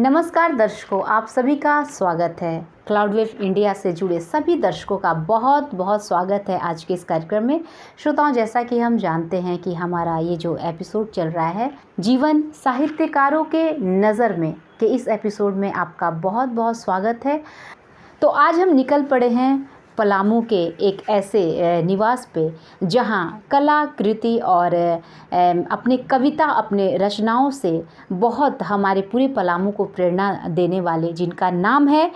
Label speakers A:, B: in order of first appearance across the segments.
A: नमस्कार दर्शकों, आप सभी का स्वागत है। क्लाउडवेव इंडिया से जुड़े सभी दर्शकों का बहुत बहुत स्वागत है आज के इस कार्यक्रम में। श्रोताओं, जैसा कि हम जानते हैं कि हमारा ये जो एपिसोड चल रहा है जीवन साहित्यकारों के नज़र में के इस एपिसोड में आपका बहुत बहुत स्वागत है। तो आज हम निकल पड़े हैं पलामू के एक ऐसे निवास पे जहाँ कला कृति और अपने कविता अपने रचनाओं से बहुत हमारे पूरे पलामू को प्रेरणा देने वाले, जिनका नाम है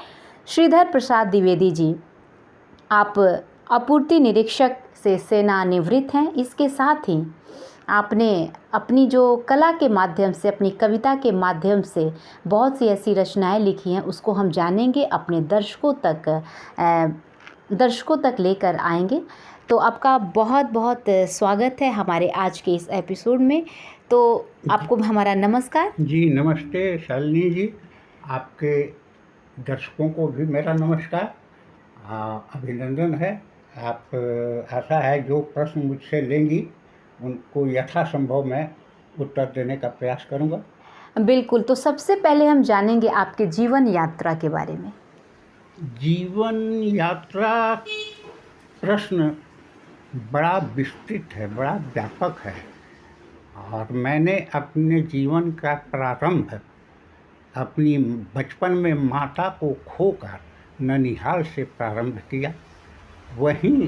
A: श्रीधर प्रसाद द्विवेदी जी। आप आपूर्ति निरीक्षक से सेवानिवृत्त हैं। इसके साथ ही आपने अपनी जो कला के माध्यम से, अपनी कविता के माध्यम से बहुत सी ऐसी रचनाएं लिखी हैं, उसको हम जानेंगे, अपने दर्शकों तक लेकर आएंगे। तो आपका बहुत बहुत स्वागत है हमारे आज के इस एपिसोड में। तो आपको हमारा नमस्कार।
B: जी नमस्ते शालिनी जी, आपके दर्शकों को भी मेरा नमस्कार, अभिनंदन है। आप आशा है जो प्रश्न मुझसे लेंगी उनको यथासंभव मैं उत्तर देने का प्रयास करूंगा।
A: बिल्कुल। तो सबसे पहले हम जानेंगे आपके जीवन यात्रा के बारे में।
B: जीवन यात्रा प्रश्न बड़ा विस्तृत है, बड़ा व्यापक है, और मैंने अपने जीवन का प्रारंभ अपनी बचपन में माता को खोकर ननिहाल से प्रारंभ किया। वहीं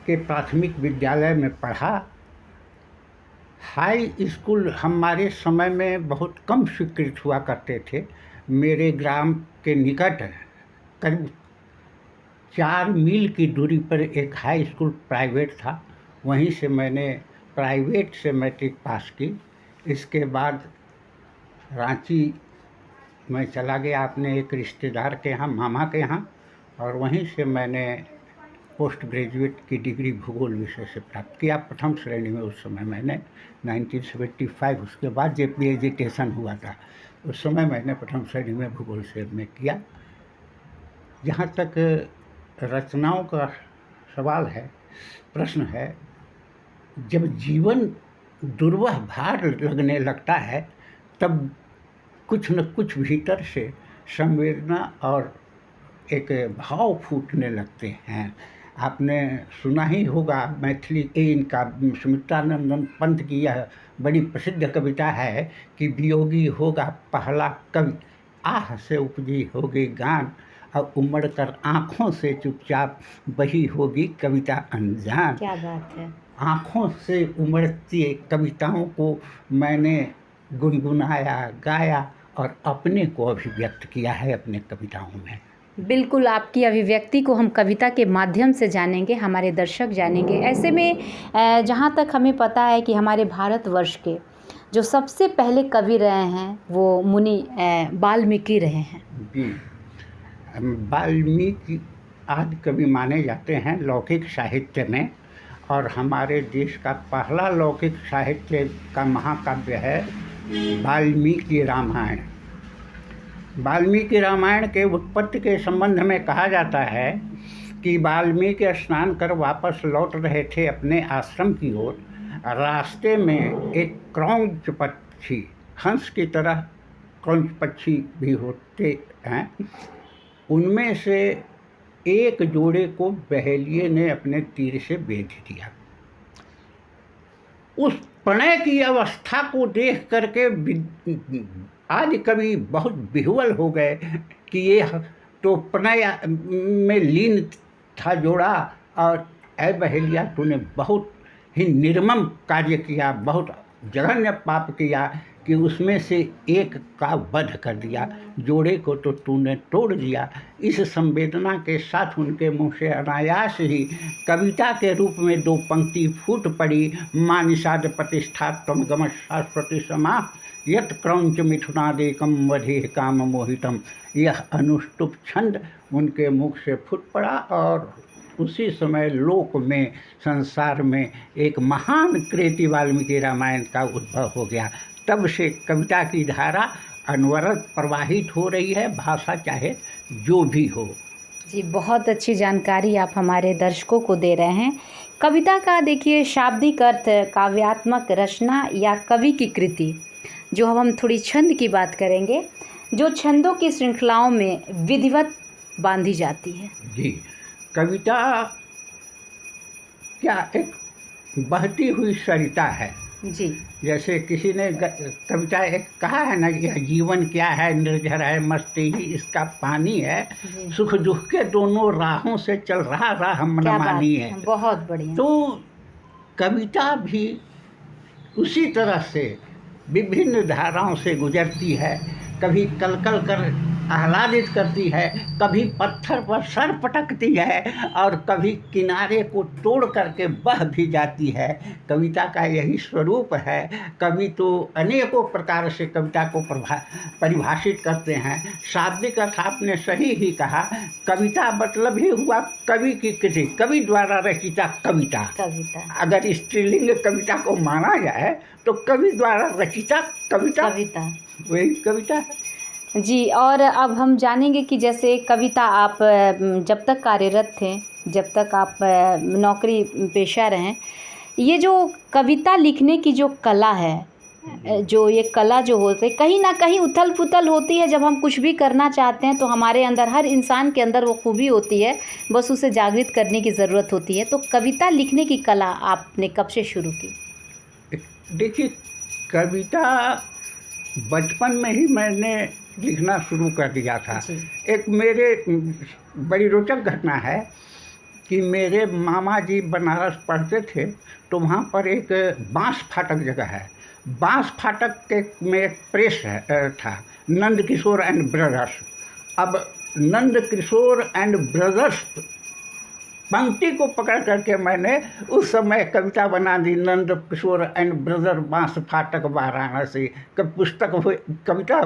B: के प्राथमिक विद्यालय में पढ़ा। हाई स्कूल हमारे समय में बहुत कम स्वीकृत हुआ करते थे। मेरे ग्राम के निकट करीब 4 मील की दूरी पर एक हाई स्कूल प्राइवेट था। वहीं से मैंने प्राइवेट से मैट्रिक पास की। इसके बाद रांची में चला गया अपने एक रिश्तेदार के यहाँ, मामा के यहाँ, और वहीं से मैंने पोस्ट ग्रेजुएट की डिग्री भूगोल विषय से प्राप्त किया, प्रथम श्रेणी में। उस समय मैंने 1975, उसके बाद जब एजुकेशन हुआ था उस समय मैंने प्रथम श्रेणी में भूगोल से में किया। जहाँ तक रचनाओं का सवाल है, प्रश्न है, जब जीवन दुर्वह भार लगने लगता है तब कुछ न कुछ भीतर से संवेदना और एक भाव फूटने लगते हैं। आपने सुना ही होगा, मैथिली इनका सुमित्रानंदन पंत की यह बड़ी प्रसिद्ध कविता है कि वियोगी होगा पहला कवि, आह से उपजी होगी गान, और उमड़ कर आँखों से चुपचाप बही होगी कविता अनजान।
A: क्या बात है।
B: आँखों से उमड़ती कविताओं को मैंने गुनगुनाया, गाया और अपने को अभिव्यक्त किया है अपने कविताओं में।
A: बिल्कुल, आपकी अभिव्यक्ति को हम कविता के माध्यम से जानेंगे, हमारे दर्शक जानेंगे। ऐसे में जहाँ तक हमें पता है कि हमारे भारतवर्ष के जो सबसे पहले कवि रहे हैं वो मुनि वाल्मीकि रहे हैं।
B: जी, वाल्मीकि आदि कवि माने जाते हैं लौकिक साहित्य में, और हमारे देश का पहला लौकिक साहित्य का महाकाव्य है वाल्मीकि रामायण। वाल्मीकि रामायण के उत्पत्ति के संबंध में कहा जाता है कि वाल्मीकि स्नान कर वापस लौट रहे थे अपने आश्रम की ओर। रास्ते में एक क्रौंच पक्षी, हंस की तरह क्रौंच पक्षी भी होते हैं, उनमें से एक जोड़े को बहेलिए ने अपने तीर से बेध दिया। उस प्रणय की अवस्था को देख करके आदि कवि बहुत विह्वल हो गए कि ये तो प्रणय में लीन था जोड़ा, और ऐ बहेलिया तूने बहुत ही निर्मम कार्य किया, बहुत जघन्य पाप किया कि उसमें से एक का वध कर दिया, जोड़े को तो तूने तोड़ दिया। इस संवेदना के साथ उनके मुंह से अनायास ही कविता के रूप में 2 पंक्ति फूट पड़ी। मां निषाद प्रतिष्ठा त्वं गम शाश्वती समा यत क्रौंच मिथुनादेकम वधे काम मोहितम। यह अनुष्टुप छंद उनके मुख से फूट पड़ा, और उसी समय लोक में, संसार में एक महान कृति वाल्मीकि रामायण का उद्भव हो गया। तब से कविता की धारा अनवरत प्रवाहित हो रही है, भाषा चाहे जो भी हो।
A: जी, बहुत अच्छी जानकारी आप हमारे दर्शकों को दे रहे हैं। कविता का देखिए शाब्दिक अर्थ काव्यात्मक रचना या कवि की कृति। जो हम थोड़ी छंद की बात करेंगे जो छंदों की श्रृंखलाओं में विधिवत बांधी जाती है।
B: जी, कविता क्या एक बहती हुई सरिता है।
A: जी
B: जैसे किसी ने कविता एक कहा है ना, यह जीवन क्या है, निर्झर है, मस्ती ही इसका पानी है,
A: जी,
B: सुख दुख के दोनों राहों से चल रहा राह
A: क्या बात
B: मनमानी है।
A: है, बहुत बढ़िया।
B: तो कविता भी उसी तरह से विभिन्न धाराओं से गुजरती है, कभी कलकल कर आह्लादित करती है, कभी पत्थर पर सर पटकती है और कभी किनारे को तोड़ करके बह भी जाती है। कविता का यही स्वरूप है। कवि तो अनेकों प्रकार से कविता को परिभाषित करते हैं। शाब्दिक अर्थ आपने सही ही कहा, कविता मतलब ही हुआ कवि की कृति, कवि द्वारा रचिता कविता।
A: कविता,
B: अगर स्त्रीलिंग कविता को माना जाए तो कवि द्वारा रचिता कविता
A: कविता,
B: वही कविता है।
A: जी। और अब हम जानेंगे कि जैसे कविता आप जब तक कार्यरत थे, जब तक आप नौकरी पेशा रहें, ये जो कविता लिखने की जो कला है, जो ये कला जो होती है, कहीं ना कहीं उथल पुथल होती है। जब हम कुछ भी करना चाहते हैं तो हमारे अंदर, हर इंसान के अंदर वो खूबी होती है, बस उसे जागृत करने की ज़रूरत होती है। तो कविता लिखने की कला आपने कब से शुरू की?
B: देखिए, कविता बचपन में ही मैंने लिखना शुरू कर दिया था।
A: जी।
B: एक मेरे बड़ी रोचक घटना है कि मेरे मामा जी बनारस पढ़ते थे, तो वहाँ पर एक बांस फाटक जगह है। बांस फाटक के में एक प्रेस था, नंद किशोर एंड ब्रदर्स। अब नंद किशोर एंड ब्रदर्स पंक्ति को पकड़ करके मैंने उस समय कविता बना दी, नंद किशोर एंड ब्रदर बांस फाटक वाराणसी। पुस्तक हुई, कविता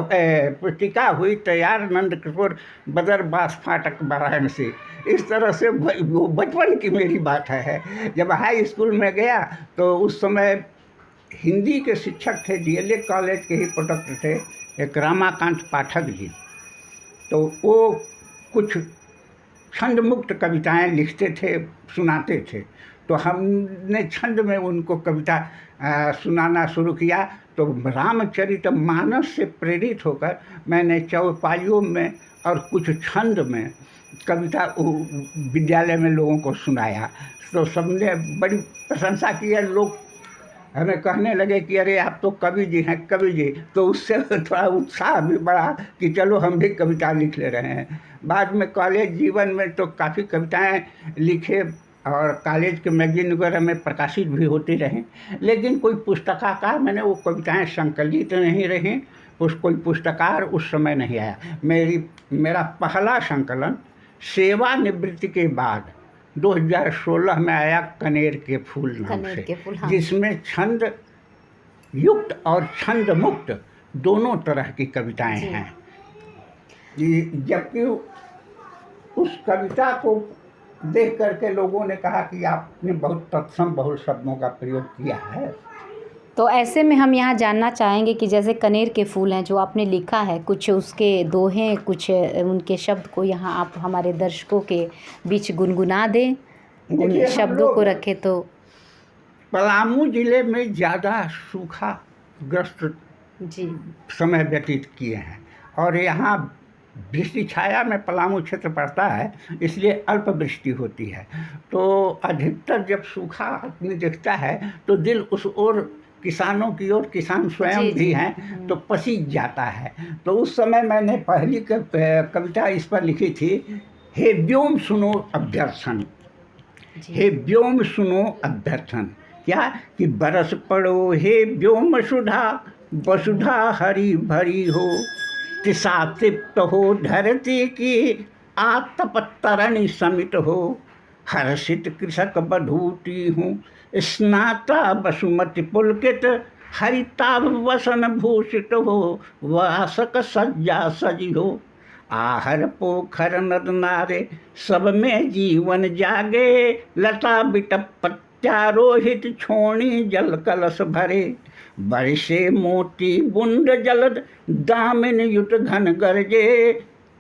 B: पुस्तिका हुई तैयार, नंद किशोर ब्रदर बांस फाटक वाराणसी। इस तरह से वो बचपन की मेरी बात है। जब हाई स्कूल में गया तो उस समय हिंदी के शिक्षक थे, डीएलएड कॉलेज के ही प्रोडक्ट थे, एक रामाकांत पाठक जी। तो वो कुछ छंद मुक्त कविताएं लिखते थे, सुनाते थे। तो हमने छंद में उनको कविता सुनाना शुरू किया। तो रामचरितमानस से प्रेरित होकर मैंने चौपाइयों में और कुछ छंद में कविता विद्यालय में लोगों को सुनाया। तो सबने बड़ी प्रशंसा की है। लोग हमें कहने लगे कि अरे आप तो कवि जी हैं, कवि जी। तो उससे थोड़ा उत्साह भी बढ़ा कि चलो हम भी कविता लिख ले रहे हैं। बाद में कॉलेज जीवन में तो काफ़ी कविताएं लिखे और कॉलेज के मैगजीन वगैरह में प्रकाशित भी होती रहीं, लेकिन कोई पुस्तकाकार मैंने वो कविताएं संकलित नहीं रहीं। कोई पुस्तकार उस समय नहीं आया। मेरा पहला संकलन सेवानिवृत्ति के बाद 2016 में आया, कनेर के फूल नाम से,
A: हाँ।
B: जिसमें छंद युक्त और छंद मुक्त दोनों तरह की कविताएं हैं। जबकि उस कविता को देख करके लोगों ने कहा कि आपने बहुत तत्सम बहुल शब्दों का प्रयोग किया है।
A: तो ऐसे में हम यहाँ जानना चाहेंगे कि जैसे कनेर के फूल हैं जो आपने लिखा है, कुछ उसके दोहें, कुछ उनके शब्द को यहाँ आप हमारे दर्शकों के बीच गुनगुना दें, उन शब्दों को रखें तो।
B: पलामू जिले में ज़्यादा सूखा ग्रस्त
A: जी
B: समय व्यतीत किए हैं और यहाँ वृष्टि छाया में पलामू क्षेत्र पड़ता है, इसलिए अल्प वृष्टि होती है। तो अधिकतर जब सूखा आदमी देखता है तो दिल उस ओर, किसानों की ओर, किसान स्वयं भी हैं, तो पसीज जाता है। तो उस समय मैंने पहली कविता इस पर लिखी थी, हे व्योम सुनो अभ्यर्थन। हे व्योम सुनो अभ्यर्थन, क्या कि बरस पड़ो हे व्योम सुधा, वसुधा हरी भरी हो, तिसा तृप्त हो धरती की, आतप तरणी समित हो, हर्षित कृषक बधूटी हूँ, स्नाता बसुमति पुलकित, हरिताभ वसन भूषित हो, वासक सज्जा सजी हो, आहर पोखर नद नारे सब में जीवन जागे, लता बिटप पत्यारोहित छोणी जल कलश भरे, बरसे मोती बुंद जलद दामिन युत घन गरजे,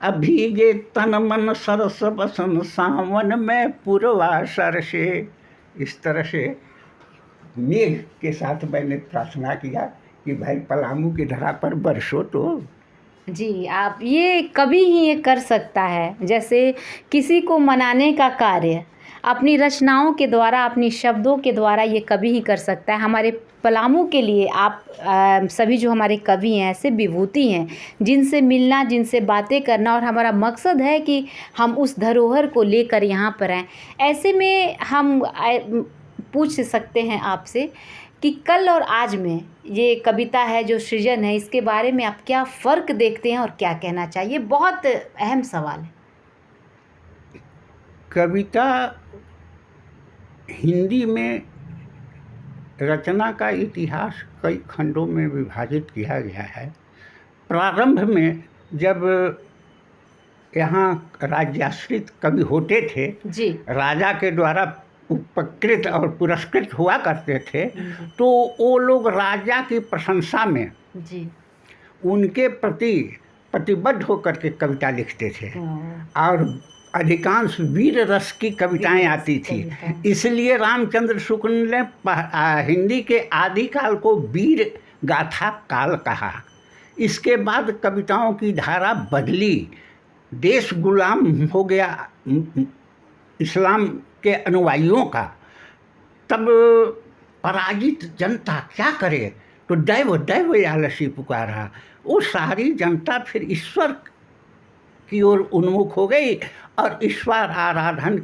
B: अभीगे तन मन सरस बसन सावन में पुरवा सरसे। इस तरह से मेघ के साथ मैंने प्रार्थना किया कि भाई पलामू की धरा पर बरसो तो।
A: जी, आप ये कभी ही ये कर सकता है, जैसे किसी को मनाने का कार्य अपनी रचनाओं के द्वारा, अपनी शब्दों के द्वारा ये कभी ही कर सकता है। हमारे पलामू के लिए आप सभी जो हमारे कवि हैं ऐसे विभूति हैं, जिनसे मिलना, जिनसे बातें करना, और हमारा मकसद है कि हम उस धरोहर को लेकर यहाँ पर आएँ। ऐसे में हम पूछ सकते हैं आपसे कि कल और आज में ये कविता है जो सृजन है, इसके बारे में आप क्या फ़र्क देखते हैं और क्या कहना चाहिए? बहुत अहम सवाल है।
B: कविता हिंदी में रचना का इतिहास कई खंडों में विभाजित किया गया है। प्रारंभ में जब यहाँ राज्याश्रित कवि होते थे,
A: जी।
B: राजा के द्वारा उपकृत और पुरस्कृत हुआ करते थे, तो वो लोग राजा की प्रशंसा में
A: जी।
B: उनके प्रति प्रतिबद्ध होकर के कविता लिखते थे, और अधिकांश वीर रस की कविताएं आती थी। इसलिए रामचंद्र शुक्ल ने हिंदी के आदिकाल को वीर गाथा काल कहा। इसके बाद कविताओं की धारा बदली, देश गुलाम हो गया इस्लाम के अनुयायियों का। तब पराजित जनता क्या करे, तो दैव दैव आलसी पुकारा। वो सारी जनता फिर ईश्वर की ओर उन्मुख हो गई और ईश्वर आराधन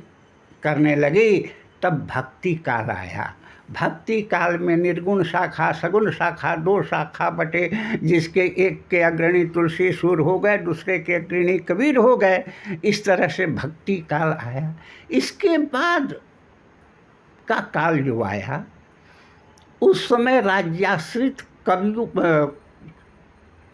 B: करने लगी। तब भक्ति काल आया। भक्ति काल में निर्गुण शाखा, सगुण शाखा, 2 शाखा बटे, जिसके एक के अग्रणी तुलसी सूर हो गए, दूसरे के अग्रणी कबीर हो गए। इस तरह से भक्ति काल आया। इसके बाद का काल जो आया, उस समय राज्याश्रित कवियों,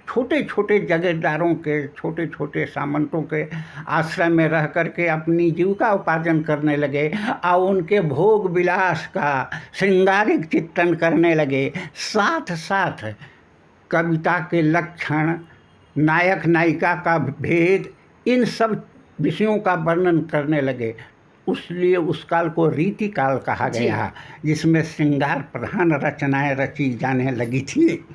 B: छोटे छोटे जगीरदारों के, छोटे छोटे सामंतों के आश्रय में रह करके अपनी जीविका उपार्जन करने लगे और उनके भोग विलास का श्रृंगारिक चित्रण करने लगे। साथ साथ कविता के लक्षण, नायक नायिका का भेद, इन सब विषयों का वर्णन करने लगे। उसलिए उस काल को रीति काल कहा गया, जिसमें श्रृंगार प्रधान रचनाएं रची जाने लगी थी।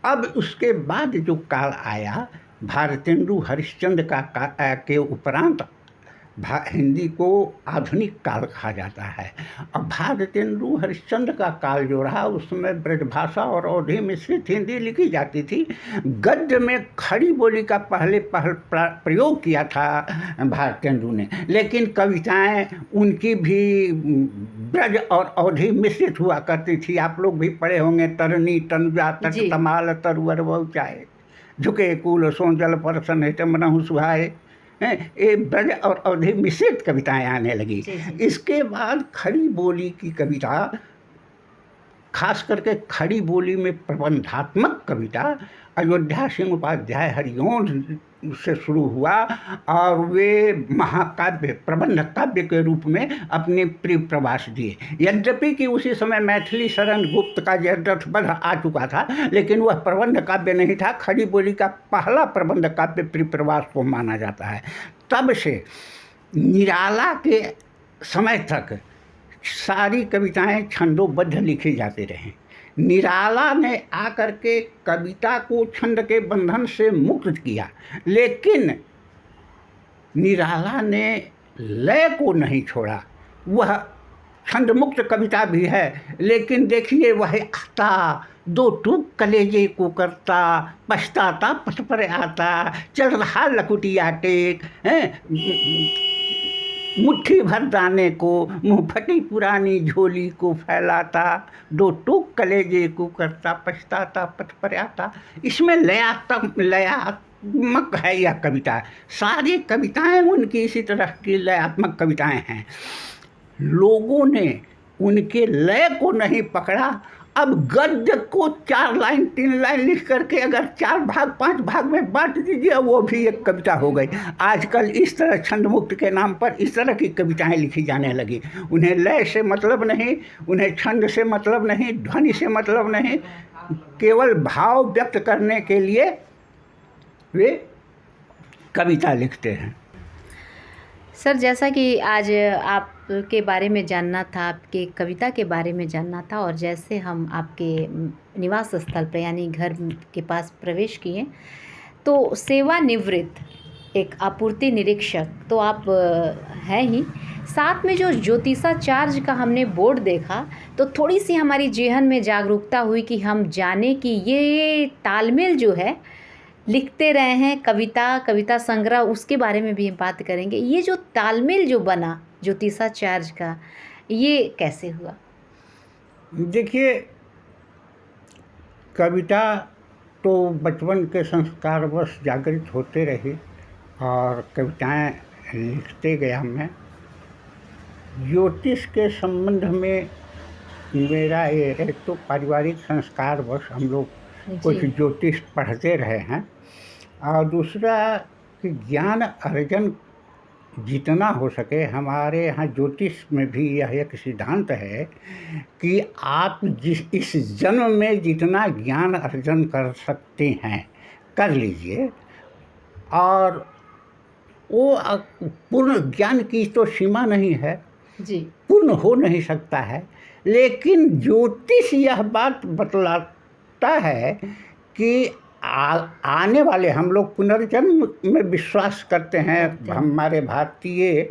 B: अब उसके बाद जो काल आया, भारतेंदु हरिश्चंद्र के उपरांत हिंदी को आधुनिक काल कहा जाता है। और भारतेंदु हरिश्चंद्र का काल जो रहा, उसमें ब्रजभाषा और अवधी मिश्रित हिंदी लिखी जाती थी। गद्य में खड़ी बोली का पहले प्रयोग किया था भारतेंदु ने, लेकिन कविताएं उनकी भी ब्रज और अवधी मिश्रित हुआ करती थी। आप लोग भी पढ़े होंगे, तरनी तनुजा तट तमाल तरुवर बहु चाहे, झुके कूल सो जल पर सनहित मनहु सुहाए। ये ब्रज और अवधी मिश्रित कविताएं आने लगी। इसके बाद खड़ी बोली की कविता, खास करके खड़ी बोली में प्रबंधात्मक कविता, अयोध्या सिंह उपाध्याय हरिवंश से शुरू हुआ और वे महाकाव्य, प्रबंध काव्य के रूप में अपने प्रिय प्रवास दिए। यद्यपि कि उसी समय मैथिली शरण गुप्त का जयद्रथ आ चुका था, लेकिन वह प्रबंध काव्य नहीं था। खड़ी बोली का पहला प्रबंध काव्य प्रिय प्रवास को माना जाता है। तब से निराला के समय तक सारी कविताएं छंदोबद्ध लिखी जाते रहे। निराला ने आकर के कविता को छंद के बंधन से मुक्त किया, लेकिन निराला ने लय को नहीं छोड़ा। वह छंद मुक्त कविता भी है, लेकिन देखिए वह आता, 2 टूक कलेजे को करता, पछताता पथ पर आता, चल रहा लकुटिया टेक, मुट्ठी भर दाने को, मुँह फटी पुरानी झोली को फैलाता, 2 टूक कलेजे को करता, पछताता पथ पर आता। इसमें लयात्मक है यह कविता। सारी कविताएं उनकी इसी तरह की लयात्मक कविताएं हैं। लोगों ने उनके लय को नहीं पकड़ा। अब गद्य को 4 लाइन 3 लाइन लिख करके अगर 4 भाग 5 भाग में बांट दीजिए, वो भी एक कविता हो गई। आजकल इस तरह छंद मुक्त के नाम पर इस तरह की कविताएं लिखी जाने लगी। उन्हें लय से मतलब नहीं, उन्हें छंद से मतलब नहीं, ध्वनि से मतलब नहीं, केवल भाव व्यक्त करने के लिए वे कविता लिखते हैं।
A: सर, जैसा कि आज आपके बारे में जानना था, आपके कविता के बारे में जानना था, और जैसे हम आपके निवास स्थल पर यानी घर के पास प्रवेश किए, तो सेवानिवृत्त एक आपूर्ति निरीक्षक तो आप हैं ही, साथ में जो ज्योतिषाचार्य का हमने बोर्ड देखा तो थोड़ी सी हमारी जेहन में जागरूकता हुई कि हम जाने कि ये तालमेल जो है, लिखते रहे हैं कविता संग्रह, उसके बारे में भी हम बात करेंगे। ये जो तालमेल जो बना ज्योतिषाचार्य का, ये कैसे हुआ?
B: देखिए, कविता तो बचपन के संस्कारवश जागृत होते रहे और कविताएं लिखते गया मैं। ज्योतिष के संबंध में मेरा ये एक तो पारिवारिक संस्कारवश हम लोग कुछ ज्योतिष पढ़ते रहे हैं, और दूसरा कि ज्ञान अर्जन जितना हो सके, हमारे यहाँ ज्योतिष में भी यह एक सिद्धांत है कि आप इस जन्म में जितना ज्ञान अर्जन कर सकते हैं कर लीजिए, और वो पूर्ण ज्ञान की तो सीमा नहीं है
A: जी,
B: पूर्ण हो नहीं सकता है। लेकिन ज्योतिष यह बात बतलाता है कि आने वाले, हम लोग पुनर्जन्म में विश्वास करते हैं, हमारे भारतीय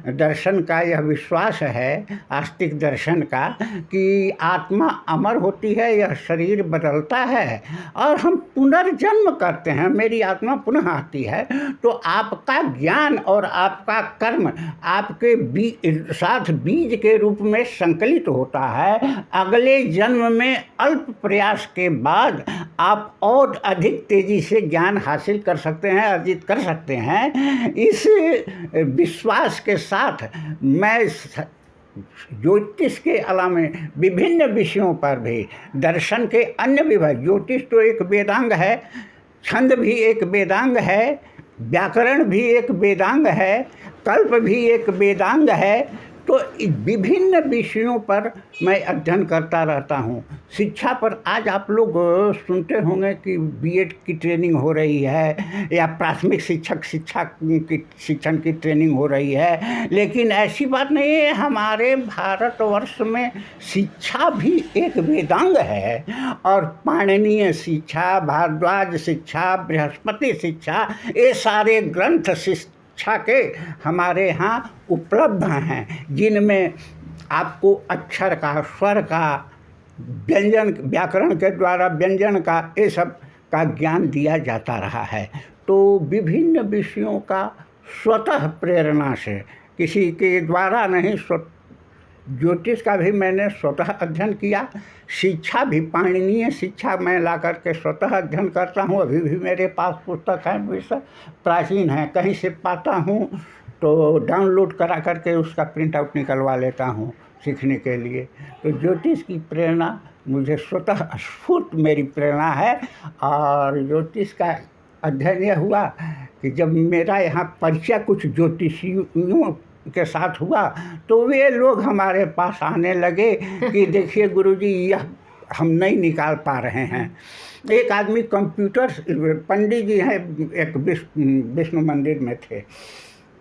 B: दर्शन का यह विश्वास है, आस्तिक दर्शन का, कि आत्मा अमर होती है, यह शरीर बदलता है और हम पुनर्जन्म करते हैं, मेरी आत्मा पुनः आती है। तो आपका ज्ञान और आपका कर्म आपके साथ बीज के रूप में संकलित होता है। अगले जन्म में अल्प प्रयास के बाद आप और अधिक तेजी से ज्ञान हासिल कर सकते हैं, अर्जित कर सकते हैं। इस विश्वास के साथ मैं ज्योतिष के अलावा विभिन्न विषयों पर भी, दर्शन के अन्य विभाग, ज्योतिष तो एक वेदांग है, छंद भी एक वेदांग है, व्याकरण भी एक वेदांग है, कल्प भी एक वेदांग है। तो विभिन्न विषयों पर मैं अध्ययन करता रहता हूँ। शिक्षा पर आज आप लोग सुनते होंगे कि बीएड की ट्रेनिंग हो रही है या प्राथमिक शिक्षण की ट्रेनिंग हो रही है, लेकिन ऐसी बात नहीं है। हमारे भारतवर्ष में शिक्षा भी एक वेदांग है, और पाणिनीय शिक्षा, भारद्वाज शिक्षा, बृहस्पति शिक्षा, ये सारे ग्रंथ शिक्षा के हमारे यहाँ उपलब्ध हैं, जिनमें आपको अक्षर का, स्वर का, व्यंजन, व्याकरण के द्वारा व्यंजन का, ये सब का ज्ञान दिया जाता रहा है। तो विभिन्न विषयों का स्वतः प्रेरणा से, किसी के द्वारा नहीं, ज्योतिष का भी मैंने स्वतः अध्ययन किया, शिक्षा भी, पाणिनीय शिक्षा मैं ला कर के स्वतः अध्ययन करता हूँ। अभी भी मेरे पास पुस्तक है, विषय प्राचीन है, कहीं से पाता हूँ तो डाउनलोड करा करके उसका प्रिंट आउट निकलवा लेता हूँ सीखने के लिए। तो ज्योतिष की प्रेरणा मुझे स्वतः स्फूर्त मेरी प्रेरणा है। और ज्योतिष का अध्ययन यह हुआ कि जब मेरा यहाँ परिचय कुछ ज्योतिषियों के साथ हुआ तो वे लोग हमारे पास आने लगे कि देखिए गुरुजी, यह हम नहीं निकाल पा रहे हैं। एक आदमी कंप्यूटर, पंडित जी हैं, एक विष्णु मंदिर में थे,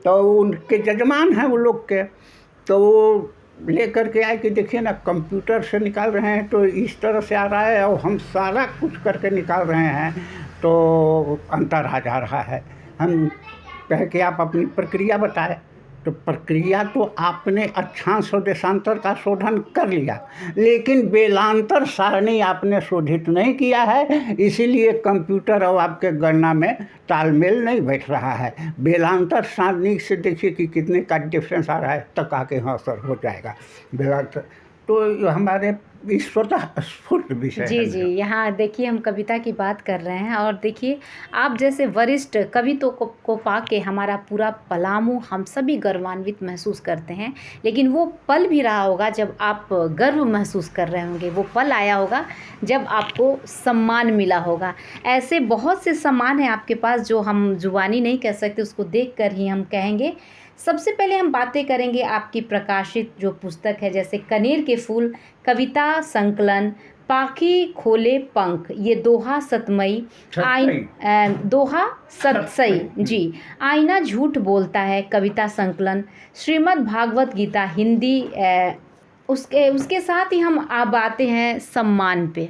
B: तो उनके जजमान हैं वो लोग के, तो वो लेकर के आए कि देखिए ना, कंप्यूटर से निकाल रहे हैं तो इस तरह से आ रहा है, और हम सारा कुछ करके निकाल रहे हैं तो अंतर आ जा रहा है। हम कहे कि आप अपनी प्रक्रिया बताएं। तो प्रक्रिया तो आपने अक्षांश और देशांतर का शोधन कर लिया, लेकिन बेलांतर सारणी आपने शोधित नहीं किया है, इसीलिए कंप्यूटर और आपके गणना में तालमेल नहीं बैठ रहा है। बेलांतर सारणी से देखिए कि कितने का डिफरेंस आ रहा है, तक आके हाँ सर हो जाएगा बेलांतर। तो हमारे स्वतः स्फूर्त विषय
A: जी जी, यहाँ देखिए हम कविता की बात कर रहे हैं, और देखिए आप जैसे वरिष्ठ कवियों को पाके हमारा पूरा पलामू हम सभी गर्वान्वित महसूस करते हैं। लेकिन वो पल भी रहा होगा जब आप गर्व महसूस कर रहे होंगे, वो पल आया होगा जब आपको सम्मान मिला होगा। ऐसे बहुत से सम्मान हैं आपके पास जो हम जुबानी नहीं कह सकते, उसको देख कर ही हम कहेंगे। सबसे पहले हम बातें करेंगे आपकी प्रकाशित जो पुस्तक है, जैसे कनेर के फूल कविता संकलन, पाखी खोले पंख, ये दोहा सतमई, दोहा सतसई जी, आईना झूठ बोलता है कविता संकलन, श्रीमद् भागवत गीता हिंदी। उसके साथ ही हम अब आते हैं सम्मान पे।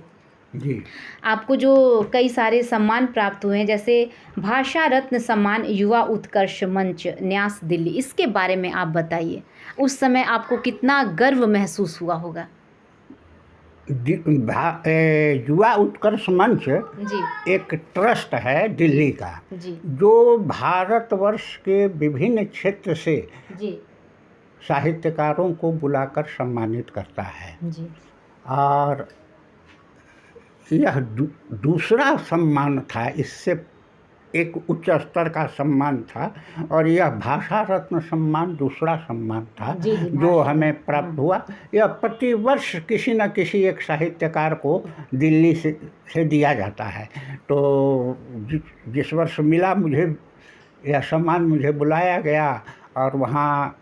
B: जी।
A: आपको जो कई सारे सम्मान प्राप्त हुए हैं, जैसे भाषा रत्न सम्मान, युवा उत्कर्ष मंच, न्यास दिल्ली, इसके बारे में आप बताइए। उस समय आपको कितना गर्व महसूस हुआ होगा?
B: युवा उत्कर्ष मंच
A: जी,
B: एक ट्रस्ट है दिल्ली का,
A: जी,
B: जो भारतवर्ष के विभिन्न क्षेत्र से
A: जी,
B: साहित्यकारों को बुलाकर सम्मानित करता है।
A: जी,
B: और यह दूसरा सम्मान था, इससे एक उच्च स्तर का सम्मान था, और यह भाषा रत्न सम्मान दूसरा सम्मान था
A: जी, जी,
B: जो
A: भाषा
B: हमें
A: रत्न,
B: प्राप्त हुआ। यह प्रतिवर्ष किसी न किसी एक साहित्यकार को दिल्ली से दिया जाता है। तो जिस वर्ष मिला मुझे यह सम्मान, मुझे बुलाया गया और वहाँ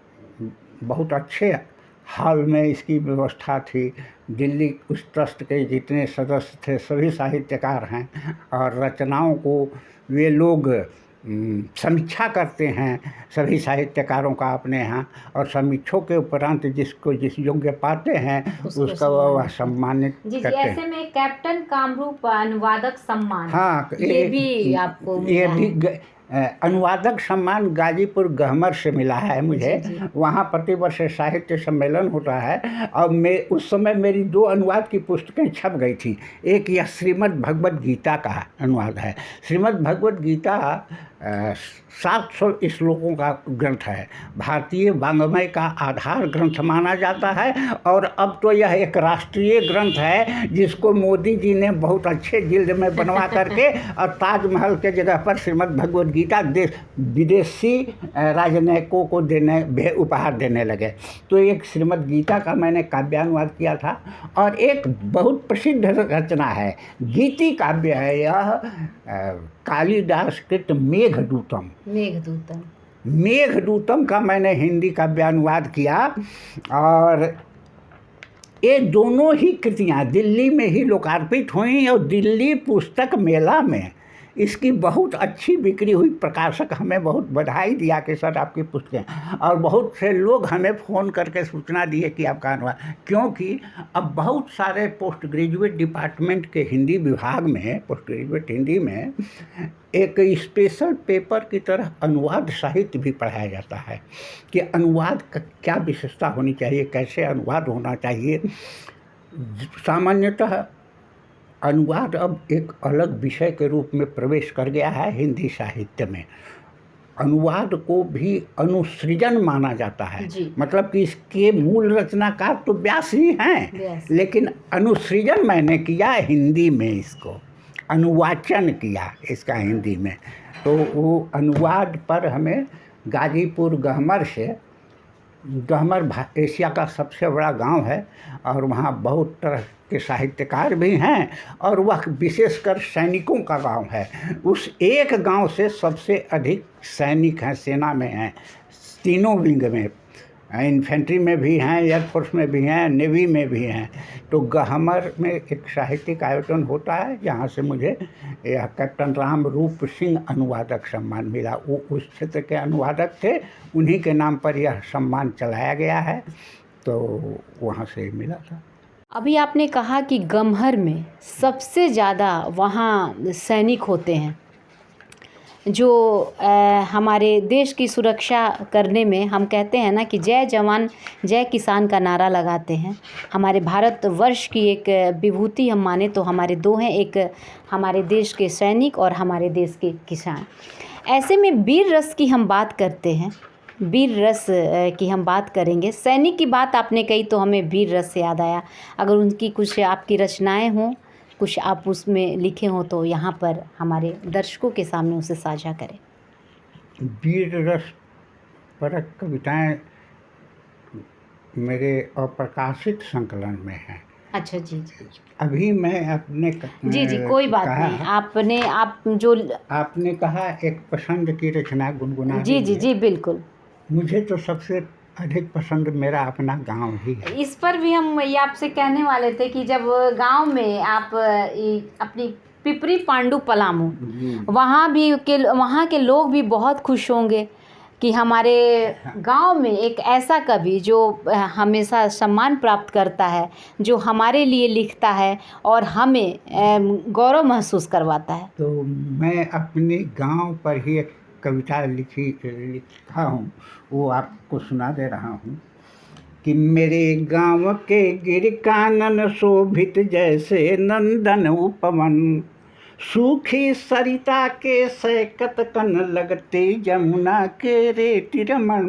B: बहुत अच्छे हॉल में इसकी व्यवस्था थी। दिल्ली उस ट्रस्ट के जितने सदस्य थे सभी साहित्यकार हैं, और रचनाओं को वे लोग समीक्षा करते हैं सभी साहित्यकारों का अपने यहाँ, और समीक्षों के उपरांत जिसको जिस योग्य पाते हैं उसका वह सम्मानित करते हैं।
A: ऐसे में कैप्टन कामरूप अनुवादक सम्मान,
B: हाँ,
A: ये भी आपको
B: ये
A: मिला
B: भी
A: है?
B: अनुवादक सम्मान गाजीपुर गहमर से मिला है मुझे।
A: जी, जी।
B: वहाँ प्रतिवर्ष साहित्य सम्मेलन होता है, और मैं उस समय मेरी 2 अनुवाद की पुस्तकें छप गई थी। एक यह श्रीमद् भगवद गीता का अनुवाद है। श्रीमद् भगवद गीता 700 श्लोकों का ग्रंथ है, भारतीय वाङ्मय का आधार ग्रंथ माना जाता है, और अब तो यह एक राष्ट्रीय ग्रंथ है जिसको मोदी जी ने बहुत अच्छे जिल्द में बनवा करके और ताजमहल के जगह पर श्रीमद् भगवद गीता विदेशी राजनयिकों को उपहार देने लगे। तो एक श्रीमद् गीता का मैंने काव्यानुवाद किया था, और एक बहुत प्रसिद्ध रचना है, गीति काव्य है यह, कालिदास कृत मेघदूतम। मेघदूतम का मैंने हिंदी काव्यानुवाद किया, और ये दोनों ही कृतियाँ दिल्ली में ही लोकार्पित हुई, और दिल्ली पुस्तक मेला में इसकी बहुत अच्छी बिक्री हुई। प्रकाशक हमें बहुत बधाई दिया कि सर आपकी पुस्तकें, और बहुत से लोग हमें फ़ोन करके सूचना दिए कि आपका अनुवाद, क्योंकि अब बहुत सारे पोस्ट ग्रेजुएट डिपार्टमेंट के हिंदी विभाग में, पोस्ट ग्रेजुएट हिंदी में एक स्पेशल पेपर की तरह अनुवाद साहित्य भी पढ़ाया जाता है कि अनुवाद का क्या विशेषता होनी चाहिए, कैसे अनुवाद होना चाहिए। सामान्यतः अनुवाद अब एक अलग विषय के रूप में प्रवेश कर गया है हिंदी साहित्य में। अनुवाद को भी अनुसृजन माना जाता है, मतलब कि इसके मूल रचनाकार तो व्यास ही हैं, लेकिन अनुसृजन मैंने किया हिंदी में, इसको अनुवाचन किया इसका हिंदी में। तो वो अनुवाद पर हमें गाजीपुर गहमर से, गहमर एशिया का सबसे बड़ा गांव है, और वहाँ बहुत तरह के साहित्यकार भी हैं, और वह विशेषकर सैनिकों का गांव है। उस एक गांव से सबसे अधिक सैनिक हैं, सेना में हैं, तीनों विंग में, इन्फेंट्री में भी हैं, एयरफोर्स में भी हैं, नेवी में भी हैं। तो गहमर में एक साहित्यिक आयोजन होता है जहाँ से मुझे यह कैप्टन राम रूप सिंह अनुवादक सम्मान मिला। वो उस क्षेत्र के अनुवादक थे, उन्हीं के नाम पर यह सम्मान चलाया गया है, तो वहाँ से मिला था।
A: अभी आपने कहा कि गमहर में सबसे ज़्यादा वहाँ सैनिक होते हैं जो हमारे देश की सुरक्षा करने में, हम कहते हैं ना कि जय जवान जय किसान का नारा लगाते हैं। हमारे भारतवर्ष की एक विभूति हम माने तो हमारे 2 हैं, एक हमारे देश के सैनिक और हमारे देश के किसान। ऐसे में वीर रस की हम बात करते हैं, वीर रस की हम बात करेंगे। सैनिक की बात आपने कही तो हमें वीर रस से याद आया। अगर उनकी कुछ आपकी रचनाएं हों, कुछ आप उसमें लिखे हों तो यहाँ पर हमारे दर्शकों के सामने उसे साझा करें।
B: वीर रस परक कविताएं मेरे अप्रकाशित संकलन में हैं।
A: अच्छा, जी जी।
B: अभी मैं अपने
A: जी कोई बात नहीं, आपने कहा
B: एक पसंद की रचना गुनगुना।
A: जी बिल्कुल।
B: मुझे तो सबसे अधिक पसंद मेरा अपना गांव ही है।
A: इस पर भी हम ये आपसे कहने वाले थे कि जब गांव में आप अपनी पिपरी पांडु पलामू, वहाँ के लोग भी बहुत खुश होंगे कि हमारे गांव में एक ऐसा कवि जो हमेशा सम्मान प्राप्त करता है, जो हमारे लिए लिखता है और हमें गौरव महसूस करवाता है।
B: तो मैं अपने गांव पर ही एक कविता लिखा हूँ, वो आपको सुना दे रहा हूँ कि मेरे गांव के गिर कानन शोभित जैसे नंदन उपवन, सूखी सरिता के सैकत कन लगते यमुना के रेति रमन,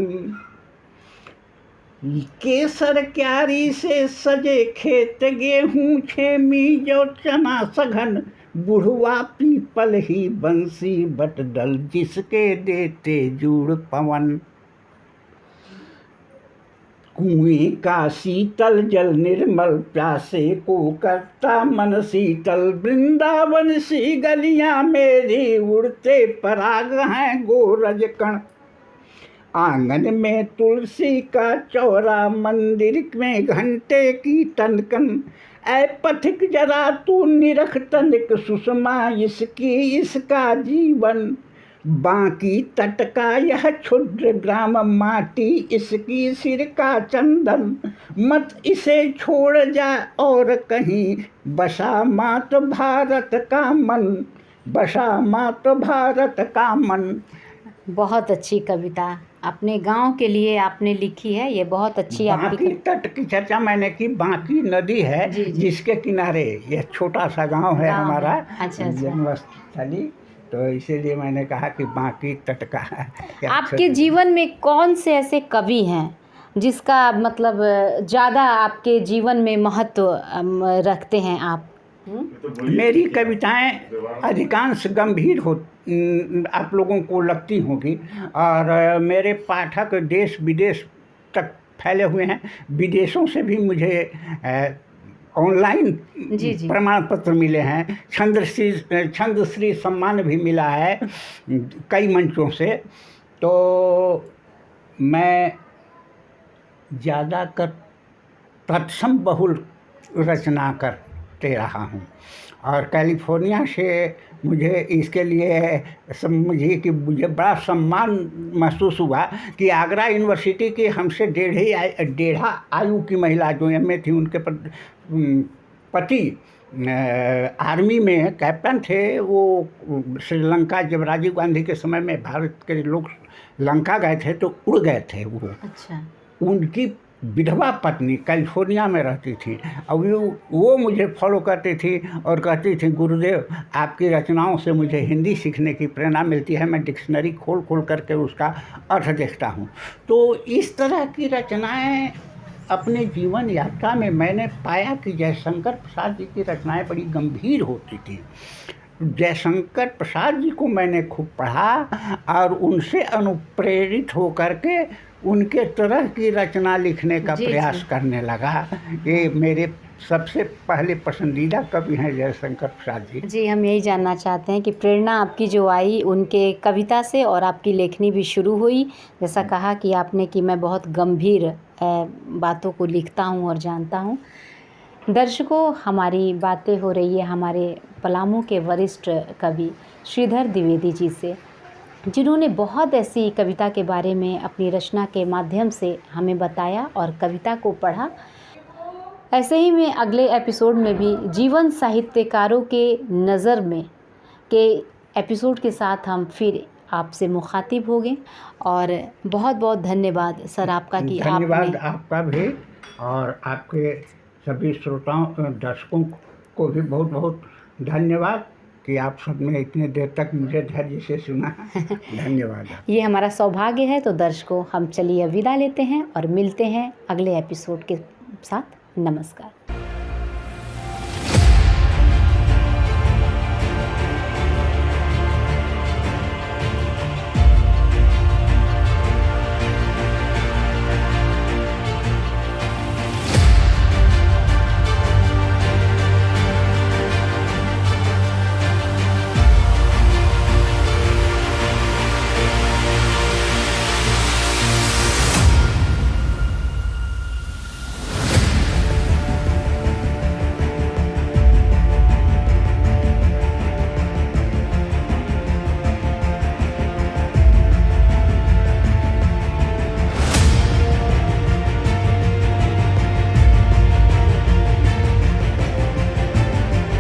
B: केसर क्यारी से सजे खेत गेहूं खेमी जो चना सघन, बुढ़वा पीपल ही बंसी बट डल जिसके देते जूड़ पवन, कुएं का शीतल जल निर्मल प्यासे को करता मन शीतल, वृंदावन सी गलियां मेरी उड़ते पराग हैं गोरज कण, आंगन में तुलसी का चौरा मंदिर में घंटे की टनकन, ऐ पथिक जरा तू निरख तनिक सुषमा इसकी इसका जीवन, बाकी तट का यह क्षुद्र ग्राम माटी इसकी सिर का चंदन, मत इसे छोड़ जा और कहीं बसा मात भारत का मन, बसा मात भारत का मन।
A: बहुत अच्छी कविता अपने गांव के लिए आपने लिखी है, ये बहुत अच्छी
B: बांकी तट की चर्चा मैंने की। बांकी नदी है
A: जी, जी।
B: जिसके किनारे यह छोटा सा गांव है हमारा
A: अच्छा।
B: जन्मस्थली, तो इसीलिए मैंने कहा कि बांकी तट का है।
A: आपके जीवन में कौन से ऐसे कवि हैं जिसका मतलब ज़्यादा आपके जीवन में महत्व रखते हैं आप?
B: मेरी कविताएं अधिकांश गंभीर हो आप लोगों को लगती होंगी, और मेरे पाठक देश विदेश तक फैले हुए हैं। विदेशों से भी मुझे ऑनलाइन प्रमाण पत्र मिले हैं, छंदश्री सम्मान भी मिला है कई मंचों से। तो मैं ज़्यादातर तत्सम बहुल रचना करते रहा हूँ, और कैलिफोर्निया से मुझे इसके लिए समझिए कि मुझे बड़ा सम्मान महसूस हुआ कि आगरा यूनिवर्सिटी की हमसे डेढ़ा आयु की महिला जो एमए थी, उनके पति आर्मी में कैप्टन थे। वो श्रीलंका जब राजीव गांधी के समय में भारत के लोग लंका गए थे तो उड़ गए थे वो।
A: अच्छा।
B: उनकी विधवा पत्नी कैलिफोर्निया में रहती थी, और वो मुझे फॉलो करती थी और कहती थी, गुरुदेव आपकी रचनाओं से मुझे हिंदी सीखने की प्रेरणा मिलती है, मैं डिक्शनरी खोल करके उसका अर्थ देखता हूँ। तो इस तरह की रचनाएं अपने जीवन यात्रा में मैंने पाया कि जयशंकर प्रसाद जी की रचनाएं बड़ी गंभीर होती थी। जयशंकर प्रसाद जी को मैंने खूब पढ़ा और उनसे अनुप्रेरित होकर के उनके तरह की रचना लिखने का प्रयास करने लगा। ये मेरे सबसे पहले पसंदीदा कवि हैं जयशंकर प्रसाद जी।
A: जी, हम यही जानना चाहते हैं कि प्रेरणा आपकी जो आई उनके कविता से और आपकी लेखनी भी शुरू हुई। जैसा कहा कि आपने कि मैं बहुत गंभीर बातों को लिखता हूँ और जानता हूँ। दर्शकों, हमारी बातें हो रही है हमारे पलामू के वरिष्ठ कवि श्रीधर द्विवेदी जी से, जिन्होंने बहुत ऐसी कविता के बारे में अपनी रचना के माध्यम से हमें बताया और कविता को पढ़ा। ऐसे ही में अगले एपिसोड में भी जीवन साहित्यकारों के नज़र में के एपिसोड के साथ हम फिर आपसे मुखातिब होंगे। और बहुत बहुत धन्यवाद सर आपका कि
B: धन्यवाद आपका भी, और आपके सभी श्रोताओं दर्शकों को भी बहुत बहुत धन्यवाद कि आप सब ने इतने देर तक मुझे धैर्य से सुना। धन्यवाद।
A: ये हमारा सौभाग्य है। तो दर्शकों, हम चलिए विदा लेते हैं और मिलते हैं अगले एपिसोड के साथ। नमस्कार।